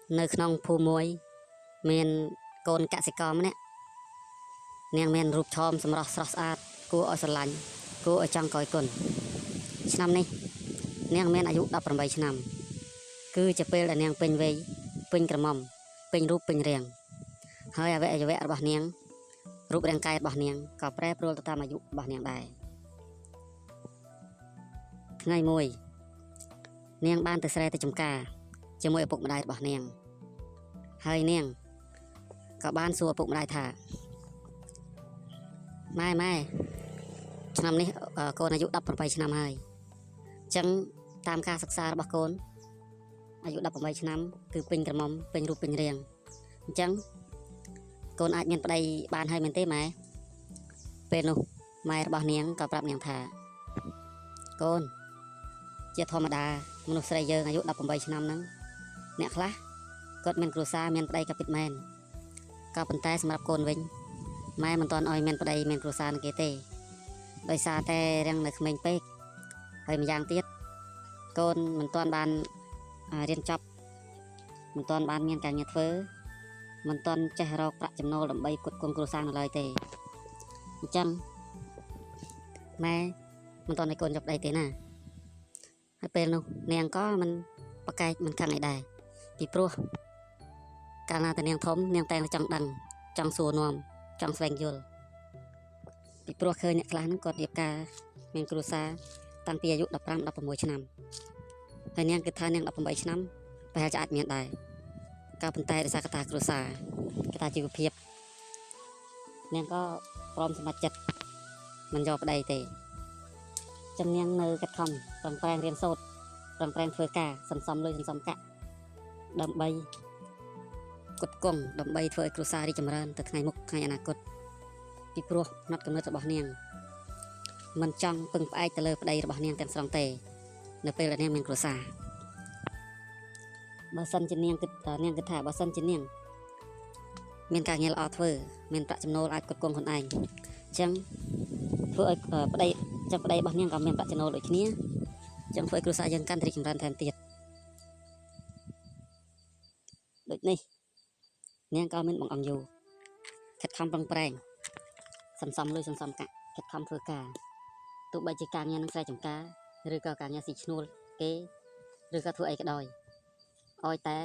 nơi nông phù muối miền cồn cạ sĩ còm nè nèng miền rụp thom sầm rọt sọt ạtกูở sân lạnhกูở trong cõi cồn năm nay nèng miềnอายุ18 ឆ្នាំគឺជាពេលដែលនាងពេញវ័យពេញក្រមុំពេញរូបពេញរាងហើយអវយវៈរបស់នាងរូបរាងកាយរបស់នាងក៏ប្រែប្រួលទៅតាមអាយុរបស់នាងដែរថ្ងៃមួយនាងបានទៅស្រែទៅចំការជាមួយឪពុកម្ដាយរបស់នាងហើយនាងក៏បានសួរឪពុកម្ដាយថាម៉ែឆ្នាំនេះកូនអាយុ18ឆ្នាំហើយអញ្ចឹងតាមការសិក្សារបស់កូនអាយុ18ឆ្នាំគឺពេញក្រមុំពេញរូបពេញរាងអញ្ចឹងកូនអាចមានប្តីបានហើយមែនទេម៉ែពេលនោះម៉ែរបស់នាងក៏ប្រាប់នាងថាកូនជាធម្មតាមនុស្សស្រីយើងអាយុ18ឆ្នាំហ្នឹងអ្នកខ្លះគាត់មានគ្រួសារមានប្តីក៏ពិតមែនក៏ប៉ុន្តែសម្រាប់កូនវិញម៉ែមិនទាន់ឲ្យមានប្តីមានគ្រួសារនឹងគេទេដោយសារតែរាំងនៅក្មេងពេកហើយម្យ៉ាងទៀតកូនមិនទាន់បានរៀនចប់មិនទាន់បានមានការងារធ្វើមិនទាន់ចេះរកប្រាក់ចំណូលដើម្បីផ្គត់ផ្គង់គ្រួសារនៅឡើយទេអញ្ចឹងម៉ែមិនទាន់ឲ្យកូនចាប់ប្តីទេណាហើយពេលនោះនាងក៏មិនប្រកែកមិនខឹងអីដែរពីព្រោះកាលណាតែនាងធំនាងតែចង់ដឹងចង់សួរនាំចង់ស្វែងយល់ពីព្រោះឃើញអ្នកខ្លះហ្នឹងគាត់រៀបការមានគ្រួសារតាំងពីអាយុ15 16ឆ្នាំហើយនាងគិតថានាង18ឆ្នាំប្រហែលជាអាចមានដែរក៏ប៉ុន្តែដោយសារកត្តាគ្រួសារកត្តាជីវភាពនាងក៏ព្រមសម្រេចចិត្តមិនយកប្តីទេចឹងនាងនៅខិតខំប្រឹងប្រែងរៀនសូត្រប្រឹងប្រែងធ្វើការសន្សំលុយសន្សំកាក់ដើម្បីផ្គត់ផ្គង់ដើម្បីធ្វើឲ្យគ្រួសាររីកចម្រើនទៅថ្ងៃមុខថ្ងៃអនាគតពីព្រោះផ្នត់គំនិតរបស់នាងមិនចង់ពឹងផ្អែកទៅលើប្តីរបស់នាងទាំងស្រុងទេនៅពេលដែលនាងមានគ្រួសារបើសិនជានាងគិតថាបើសិនជានាងមានការងារល្អធ្វើមានប្រាក់ចំណូលអាចផ្គត់ផ្គង់ខ្លួនឯងអញ្ចឹងធ្វើឲ្យប្តីរបស់នាងក៏មានប្រាក់ចំណូលដូចគ្នាអញ្ចឹងធ្វើឲ្យគ្រួសារយើងកាន់តែរីកចម្រើនថែមទៀតដូចនេះនាងក៏មានបង្អង់យូរខិតខំប្រឹងប្រែងសន្សំលុយសន្សំកាក់ខិតខំធ្វើការទោះបីជាការងារនឹងស្រែចម្ការឬក៏ការងារស៊ីឈ្នួលគេឬក៏ធ្វើអីក៏ដោយឲ្យតែ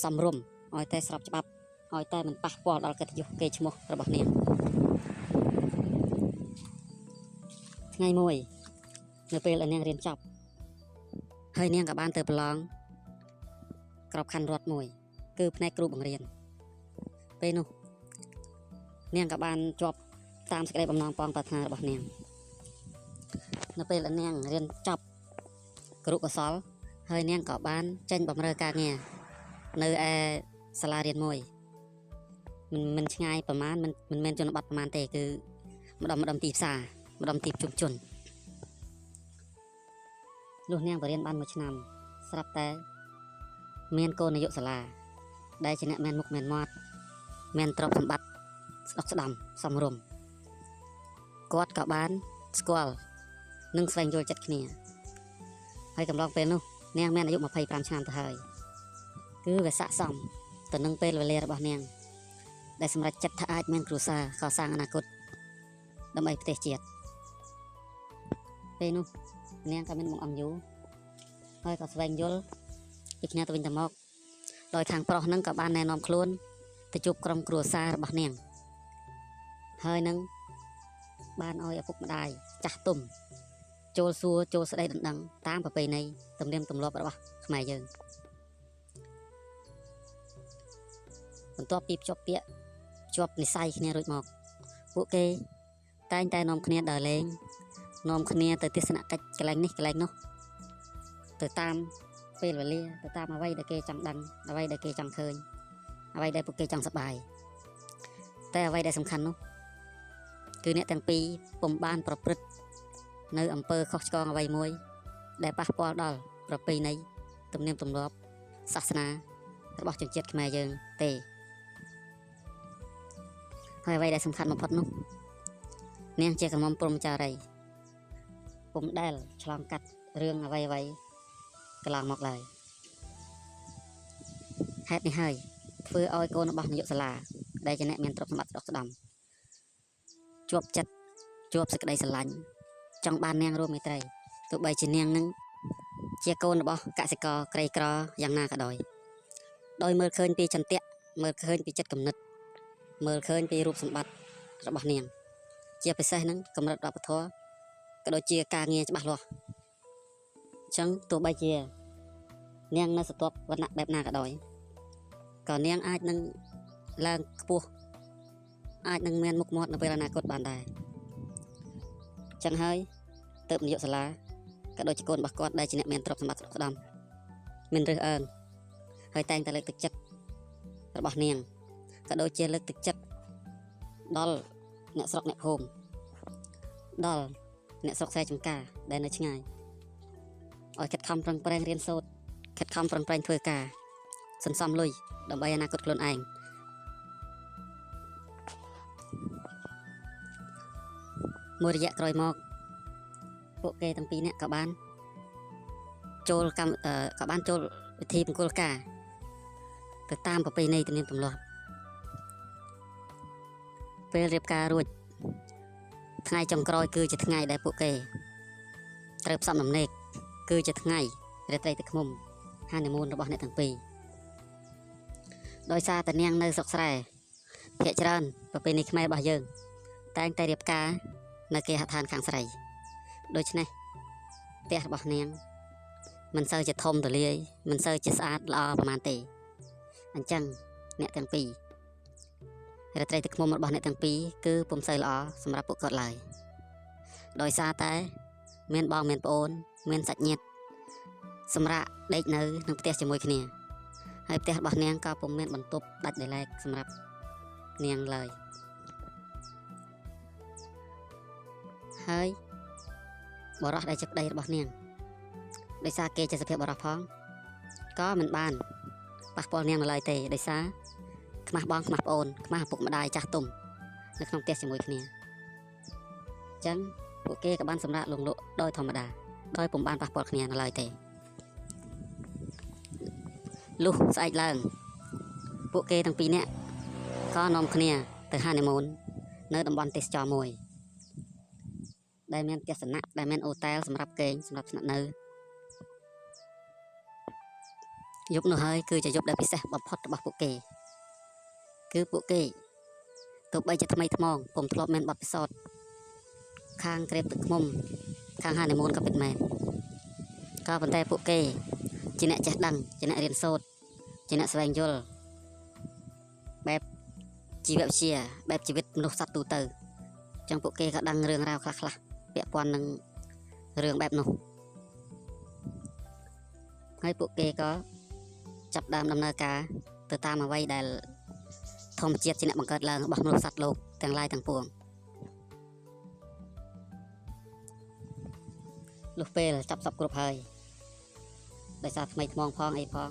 សំរុំឲ្យតែស្របច្បាប់ឲ្យតែមិនប៉ះពាល់ដល់កិត្តិយសគេឈ្មោះរបស់នាងថ្ងៃមួយនៅពេលដែលនាងរៀនចប់ហើយនាងក៏បានទៅប្រឡងក្របខ័ណ្ឌរដ្ឋមួយគឺផ្នែកគ្រូបង្រៀនពេលនោះនាងក៏បានជាប់តាមសេចក្តីបំណងបងប្រាថ្នារបស់នាងនៅពេលដែលនាងរៀនចប់គរុកោសលហើយនាងក៏បានចេញបម្រើការងារនៅឯសាលារៀនមួយមិនឆ្ងាយប្រហែលមិនមែនជនបទប្រហែលទេគឺម្ដុំទីផ្សារម្ដុំទីប្រជុំជនលុះនាងបរៀនបាន1ឆ្នាំស្រាប់តែមានកូននាយកសាលាដែលជាអ្នកមានមុខមានមាត់មានទ្រព្យសម្បត្តិស្ដុកស្ដំសមរម្យគាត់ក៏បានស្គាល់និងស្វែងយល់ចិត្តគ្នាហើយកំឡុងពេលនោះនាងមានអាយុ25ឆ្នាំទៅហើយគឺវាស័ក្តិសមទៅនឹងពេលវេលារបស់នាងដែលសម្រេចចិត្តថាអាចមានគ្រួសារកសាងអនាគតដើម្បីប្រទេសជាតិពេលនោះនាងក៏មានបង្អង់យូរហើយក៏ស្វែងយល់ពីគ្នាទៅវិញទៅមកដោយខាងប្រុសនឹងក៏បានណែនាំខ្លួនទៅជួបក្រុមគ្រួសាររបស់នាងហើយនឹងបានឲ្យឪពុកម្ដាយចាស់ទុំចូលសួរចូលស្ដីដណ្ដឹងតាមប្រពៃណីទំនៀមទម្លាប់របស់ខ្មែរយើងបន្ទាប់ពីភ្ជាប់ពាក្យភ្ជាប់និស្ស័យគ្នារួចមកពួកគេតែងតែនាំគ្នាដើរលេងនាំគ្នាទៅទស្សនកិច្ចកន្លែងនេះកន្លែងនោះទៅតាមពេលវេលាទៅតាមអ្វីដែលគេចង់ដឹងអ្វីដែលគេចង់ឃើញអ្វីដែលពួកគេចង់សប្បាយតែអ្វីដែលសំខាន់នោះគឺអ្នកទាំងពីរពុំបានប្រព្រឹត្តនៅអំពើខុសឆ្គងអ្វីមួយដែលប៉ះពាល់ដល់ប្រពៃណីទំនៀមទម្លាប់សាសនារបស់ជនជាតិខ្មែរយើងទេហើយអ្វីដែលសំខាន់បំផុតនោះនាងជាក្រមុំព្រហ្មចារីពុំដែលឆ្លងកាត់រឿងអ្វីកន្លងមកឡើយ ហេតុនេះហើយធ្វើឲ្យកូនរបស់នាយកសាលាដែលជាអ្នកមានទ្រព្យសម្បត្តិស្ដុកស្ដំជាប់ចិត្តជាប់សេចក្តីស្រឡាញ់ចង់បាននាងរួមមេត្រីទោះបីជានាងនឹងជាកូនរបស់កសិករក្រីក្រយ៉ាងណាក៏ដោយមើលឃើញពីចន្ទៈមើលឃើញពីចិត្តគំនិតមើលឃើញពីរូបសម្បត្តិរបស់នាងជាពិសេសនឹងកម្រិតវប្បធម៌ក៏ដូចជាការងារច្បាស់លាស់អញ្ចឹងទោះបីជានាងនៅស្ទាប់វណ្ណៈបែបណាក៏ដោយក៏នាងអាចនឹងឡើងខ្ពស់អាចនឹងមានមុខមាត់នៅពេលអនាគតបានដែរអញ្ចឹងហើយទើបនាយកសាលាក៏ដូចជាកូនរបស់គាត់ដែលជាអ្នកមានទ្រព្យសម្បត្តិស្ដុកស្ដំមានរើសអើងហើយតែងតែលើកទឹកចិត្តរបស់នាងក៏ដូចជាលើកទឹកចិត្តដល់អ្នកស្រុកអ្នកភូមិដល់អ្នកស្រុកខ្សែចំការដែលនៅឆ្ងាយឲ្យខិតខំប្រឹងប្រែងរៀនសូត្រខិតខំប្រឹងប្រែងធ្វើការសន្សំលុយដើម្បីអនាគតខ្លួនឯងមួយរយៈក្រោយមកពួកគេទាំងពីរនាក់ក៏បានចូលវិធីមង្គលការទៅតាមប្រពៃណីទំនៀមទម្លាប់ពេលរៀបការរួចថ្ងៃចុងក្រោយគឺជាថ្ងៃដែលពួកគេត្រូវផ្សំដំណេកគឺជាថ្ងៃរាត្រីទឹកឃ្មុំហានីមូនរបស់អ្នកទាំងពីរដោយសារតែនាងនៅស្រុកស្រែភាគច្រើនប្រពៃណីខ្មែររបស់យើងតែងតែរៀបការនៅគេហដ្ឋានខាងស្រីដូច្នេះផ្ទះរបស់នាងមិនសូវជាធំទូលាយមិនសូវជាស្អាតល្អប្រហែលទេអញ្ចឹងអ្នកទាំងពីររាត្រីទឹកឃ្មុំរបស់អ្នកទាំងពីរគឺពុំសូវល្អសម្រាប់ពួកគាត់ឡើយដោយសារតែមានបងមានប្អូនមានសាច់ញាតិសម្រាប់ដេកនៅក្នុងផ្ទះជាមួយគ្នាហើយផ្ទះរបស់នាងក៏ពុំមានបន្ទប់ដាច់ដោយឡែកសម្រាប់នាងឡើយហើយបរិសុទ្ធដែលជាប្តីរបស់នាងដោយសារគេជាសភាពបរិសុទ្ធផងក៏មិនបានប៉ះពាល់នាងនៅឡើយទេដោយសារខ្មាស់បងខ្មាស់ប្អូនខ្មាស់ឪពុកម្ដាយចាស់ទុំនៅក្នុងផ្ទះជាមួយគ្នាអញ្ចឹងពួកគេក៏បានសម្រាប់លងលក់ដោយធម្មតាដោយពុំបានប៉ះពាល់គ្នានៅឡើយទេលុះស្អែកឡើងពួកគេទាំងពីរនាក់ក៏នាំគ្នាទៅហានីមូននៅតំបន់ទេសចរមួយដែលមានផ្ទះសំណាក់ដែលមានអូតែលសម្រាប់គេងសម្រាប់ស្នាក់នៅយប់នោះហើយគឺជាយប់ដែលពិសេសបំផុតរបស់ពួកគេគឺពួកគេទោះបីជាថ្មីថ្មងពុំធ្លាប់មានបទពិសោធន៍ខាងក្រេបទឹកឃ្មុំខាងហានីមូនក៏ពិតមែនក៏ប៉ុន្តែពួកគេជាអ្នកចេះដឹងជាអ្នករៀនសូត្រជាអ្នកស្វែងយល់បែបជីវវិទ្យាបែបជីវិតមនុស្សសត្វទូទៅអញ្ចឹងពួកគេក៏ដឹងរឿងរ៉ាវខ្លះៗពាក់ព័ន្ធនឹងរឿងបែបនោះហើយពួកគេក៏ចាប់ដើមដំណើរការទៅតាមអ្វីដែលធម្មជាតិជាអ្នកបង្កើតឡើងរបស់មនុស្សសត្វលោកទាំងឡាយទាំងពួងលុះពេលចាប់សពគ្រប់ហើយដោយសារថ្មីថ្មងផងអីផង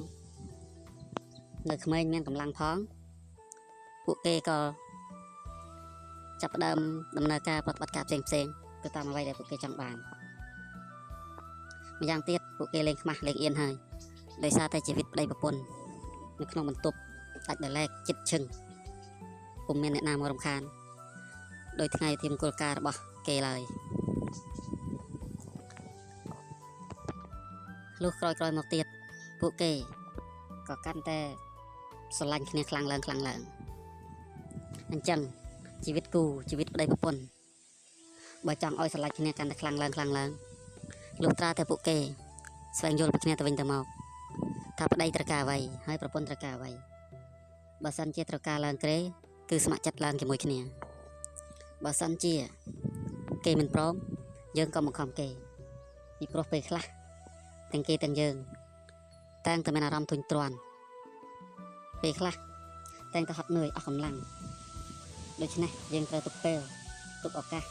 នៅក្មេងមានកម្លាំងផងពួកគេក៏ចាប់ផ្ដើមដំណើរការប្រតិបត្តិការផ្សេងៗទៅតាមអ្វីដែលពួកគេចង់បានម្យ៉ាងទៀតពួកគេលេងខ្មាស់លេងអៀនហើយដោយសារតែជីវិតប្តីប្រពន្ធនៅក្នុងបន្ទប់ដាច់ដោយឡែកចិត្តឈឹងពុំមានអ្នកណាមករំខានដោយថ្ងៃទីមង្គលការរបស់គេឡើយលុះក្រោយមកទៀតពួកគេក៏កាន់តែស្រឡាញ់គ្នាខ្លាំងឡើងអញ្ចឹងជីវិតគូជីវិតប្តីប្រពន្ធបើចង់ឲ្យស្រឡាញ់គ្នាកាន់តែខ្លាំងឡើងលុះត្រាតែពួកគេស្វែងយល់ពីគ្នាទៅវិញទៅមកថាប្តីត្រូវការអ្វីហើយប្រពន្ធត្រូវការអ្វីបើសិនជាត្រូវការឡើងក្រេគឺស្ម័គ្រចិត្តឡើងជាមួយគ្នាបើសិនជាគេមិនព្រមយើងក៏បង្ខំគេពីព្រោះពេលខ្លះទាំងគេទាំងយើងតែងតែមានអារម្មណ៍ធុញទ្រាន់ពេលខ្លះតែងតែហត់នឿយអស់កម្លាំងដូច្នេះយើងត្រូវទុកពេលទុកឱកាស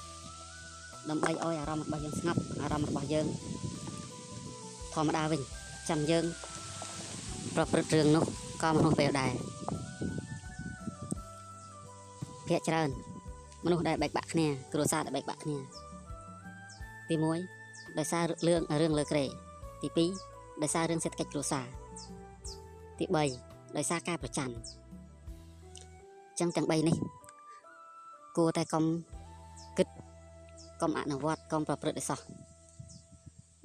ដើម្បីឲ្យអារម្មណ៍របស់យើងស្ងប់អារម្មណ៍របស់យើងធម្មតាវិញចាំយើងប្រព្រឹត្តរឿងនោះក៏មនុស្សពេលដែរភាគច្រើនមនុស្សដែលបែកបាក់គ្នាគ្រួសារដែលបែកបាក់គ្នាទី1ដោយសាររឿងលើក្រេទី2ដោយសាររឿងសេដ្ឋកិច្ចគ្រួសារទី3 ដោយសារការប្រច័ណ្ឌចឹងទាំង3នេះគួរតែកុំគិតកុំអនុវត្តកុំប្រព្រឹត្តឲ្យសោះ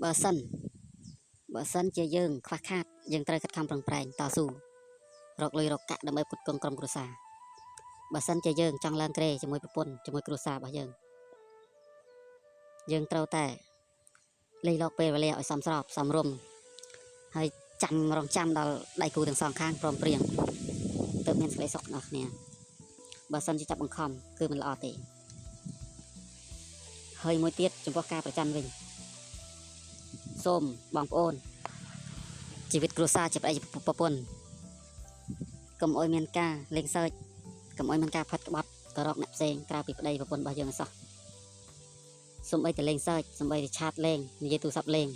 បើសិនជាយើងខ្វះខាតយើងត្រូវខិតខំប្រឹងប្រែងតស៊ូរកលុយរកកាក់ដើម្បីផ្គត់ផ្គង់ក្រុមគ្រួសារបើសិនជាយើងចង់ឡើងក្រេជាមួយប្រពន្ធជាមួយគ្រួសាររបស់យើងត្រូវតែលេខលោកពេលវេលាឲ្យសមស្របសមរម្យហើយរងចាំដល់ដៃគូទាំងសងខាងព្រមព្រៀងទើបមានសេចក្តីសុខដល់គ្នាបើសិនជាចាប់បង្ខំគឺមិនល្អទេហើយមួយទៀតចំពោះការប្រច័ណ្ឌវិញសូមបងប្អូនជីវិតគ្រួសារជាប្តីប្រពន្ធកុំអោយមានការលេងសើចកុំអោយមានការផាត់ក្បត់ទៅរកអ្នកផ្សេងក្រៅពីប្តីប្រពន្ធរបស់យើងសោះសូម្បីតែលេងសើចសូម្បីតែឆាតលេងនិយាយទូរស័ព្ទលេង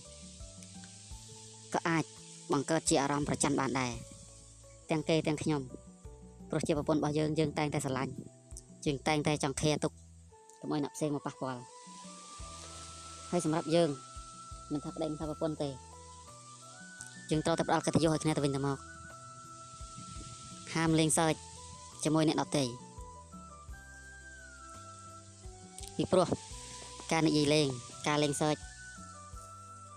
ក៏អាចបង្កើតជាអារម្មណ៍ប្រច័ណ្ឌបានដែរទាំងគេទាំងខ្ញុំព្រោះជាប្រពន្ធរបស់យើងតែងតែស្រឡាញ់យើងតែងតែចង់ឃែទុកកុំឲ្យអ្នកផ្សេងមកប៉ះពាល់ហើយសម្រាប់យើងមិនថាប្តីមិនថាប្រពន្ធទេយើងត្រូវតែផ្ដល់កិត្តិយសឲ្យគ្នាទៅវិញទៅមកហាមលេងសើចជាមួយអ្នកដទៃពីព្រោះការនិយាយលេងការលេងសើច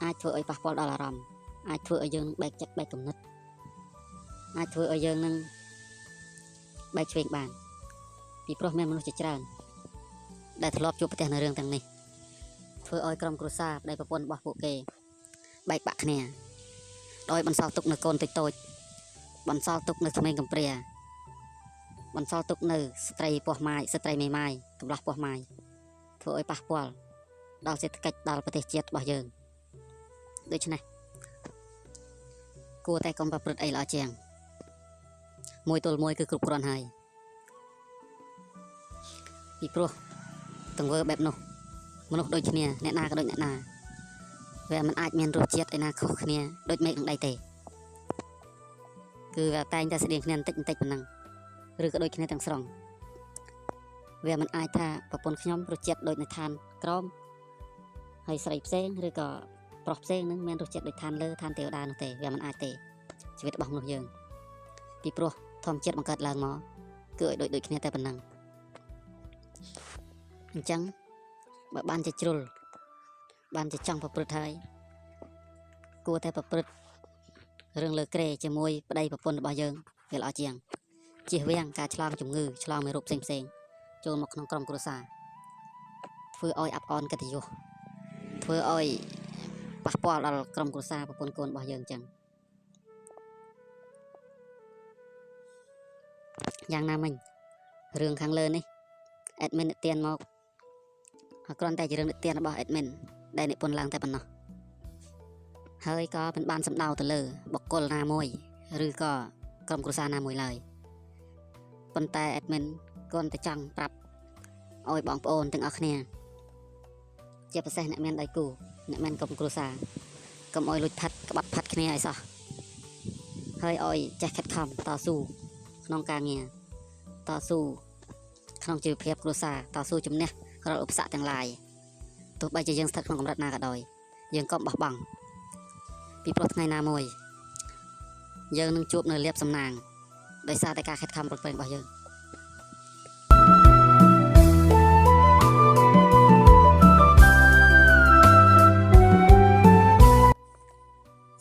អាចធ្វើឲ្យប៉ះពាល់ដល់អារម្មណ៍អាចធ្វើឲ្យយើងបែកចិត្តបែកគំនិតអាចធ្វើឲ្យយើងនឹងបែកឆ្វេងបានពីព្រោះមានមនុស្សជាច្រើនដែលធ្លាប់ជួបប្រទះនៅរឿងទាំងនេះធ្វើឲ្យក្រុមគ្រួសារប្តីប្រពន្ធរបស់ពួកគេបែកបាក់គ្នាដោយបន្សល់ទុកនៅកូនតូចបន្សល់ទុកនៅក្មេងកំព្រាបន្សល់ទុកនៅស្ត្រីពោះម៉ាយស្ត្រីមេម៉ាយកំឡោះពោះម៉ាយធ្វើឲ្យប៉ះពាល់ដល់សេដ្ឋកិច្ចដល់ប្រទេសជាតិរបស់យើងដូច្នេះគួរតែកុំប្រព្រឹត្តអីល្អជាងមួយទល់មួយគឺគ្រប់គ្រាន់ហើយពីព្រោះទង្វើបែបនោះមនុស្សដូចគ្នាអ្នកណាក៏ដូចអ្នកណាវាមិនអាចមានរសជាតិឯណាខុសគ្នាដូចមេឃនឹងដីទេគឺវាតែងតែស្តៀងគ្នាបន្តិចប៉ុណ្ណឹងឬក៏ដូចគ្នាទាំងស្រុងវាមិនអាចថាប្រពន្ធខ្ញុំរសជាតិដូចនៅឋានក្រមហើយស្រីផ្សេងឬក៏ប្រុសផ្សេងនឹងមានរសជាតិដូចឋានលើឋានទេវតានោះទេវាមិនអាចទេជីវិតរបស់មនុស្សយើងពីព្រោះធម្មជាតិបង្កើតឡើងមកគឺឲ្យដូចគ្នាតែប៉ុណ្ណឹងអញ្ចឹងបើបានជាជ្រុលបានជាចង់ប្រព្រឹត្តហើយគួរតែប្រព្រឹត្តរឿងលើក្រេជាមួយប្តីប្រពន្ធរបស់យើងវាល្អជាងជៀសវាងការឆ្លងជំងឺឆ្លងមេរោគផ្សេងចូលមកក្នុងក្រុមគ្រួសារធ្វើឲ្យអាប់អន់កិត្តិយសធ្វើឲ្យប៉ះពាល់ដល់ក្រុមគ្រួសារប្រពន្ធកូនរបស់យើងអញ្ចឹងយ៉ាងណាមិញរឿងខាងលើនេះអេដមីននិទានមកគ្រាន់តែជារឿងនិទានរបស់អេដមីនដែលនិពន្ធឡើងតែប៉ុណ្ណោះហើយក៏មិនបានសំដៅទៅលើបុគ្គលណាមួយឬក៏ក្រុមគ្រួសារណាមួយឡើយប៉ុន្តែអេដមីនគ្រាន់តែចង់ប្រាប់ឲ្យបងប្អូនទាំងអស់គ្នាជាពិសេសអ្នកមានដៃគូអ្នកមានក្រុមគ្រួសារកុំឲ្យលួចផាត់ក្បត់ផាត់គ្នាឲ្យសោះហើយឲ្យចេះខិតខំតស៊ូក្នុងការងារតស៊ូក្នុងជីវភាពគ្រួសារតស៊ូជំនះរាល់ឧបសគ្គទាំងឡាយទោះបីជាយើងស្ថិតក្នុងកម្រិតណាក៏ដោយយើងកុំបោះបង់ពីព្រោះថ្ងៃណាមួយយើងនឹងជួបនៅលាភសំណាងដោយសារតែការខិតខំប្រឹងប្រែងរបស់យើង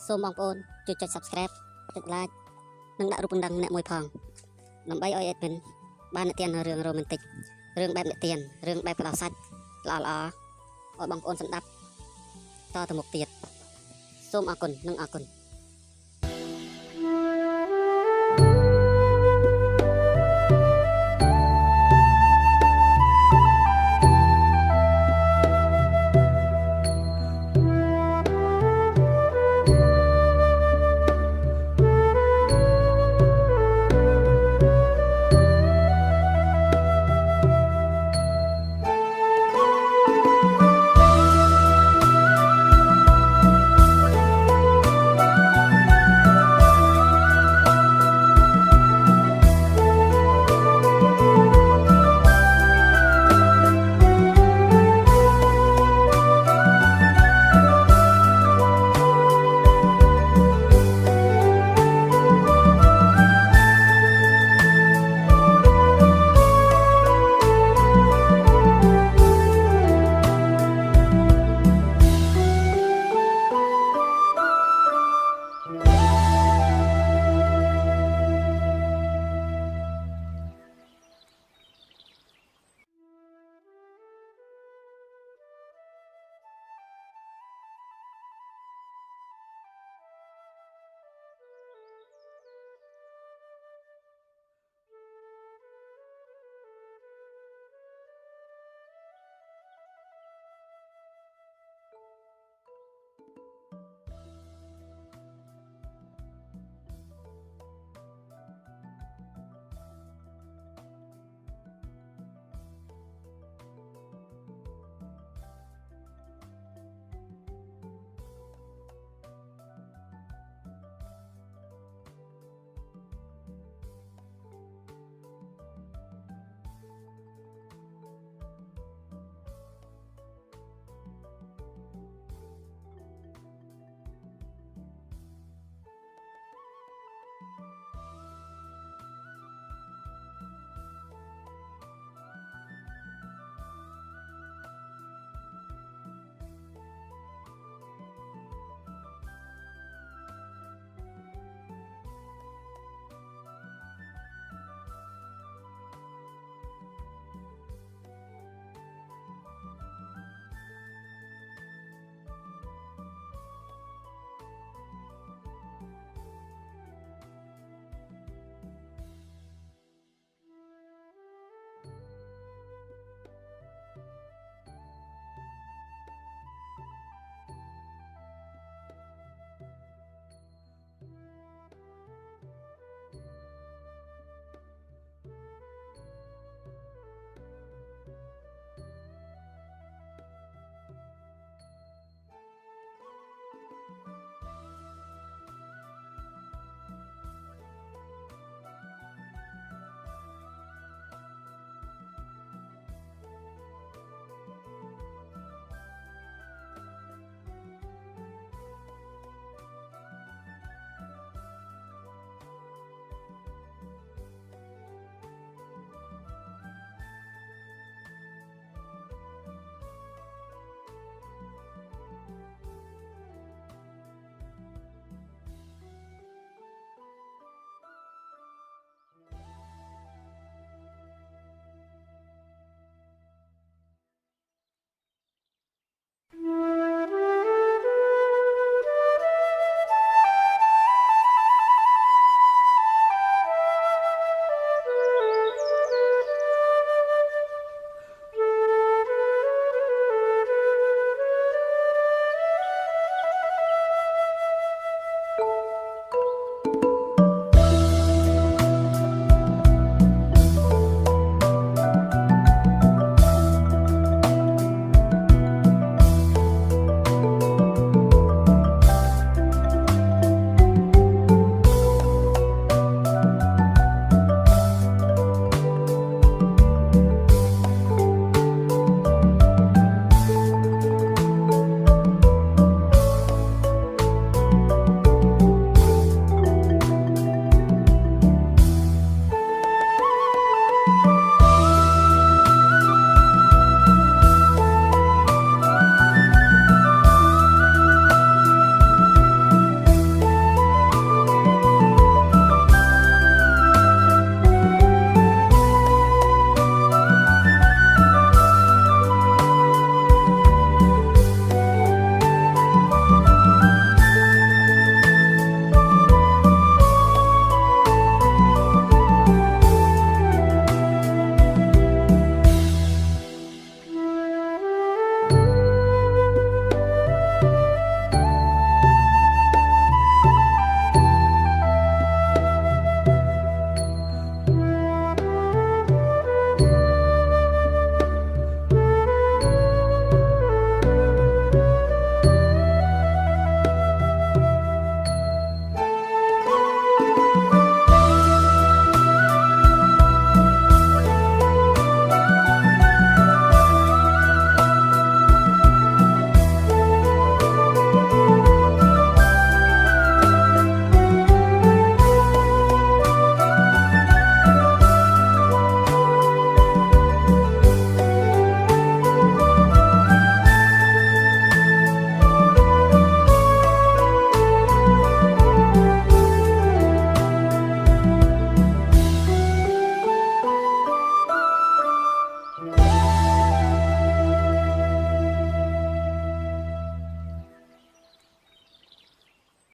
សូមបងប្អូនជួយចុច Subscribe ចុច Like និងដាក់រូបកណ្ដឹងម្នាក់មួយផងដើម្បីឲ្យអេដមីនបាននិទានរឿងរ៉ូមែនទិករឿងបែបនិទានរឿងបែបផ្ដោតសាច់ល្អៗឲ្យបងប្អូនស្ដាប់តទៅមុខទៀតសូមអរគុណនិងអរគុណ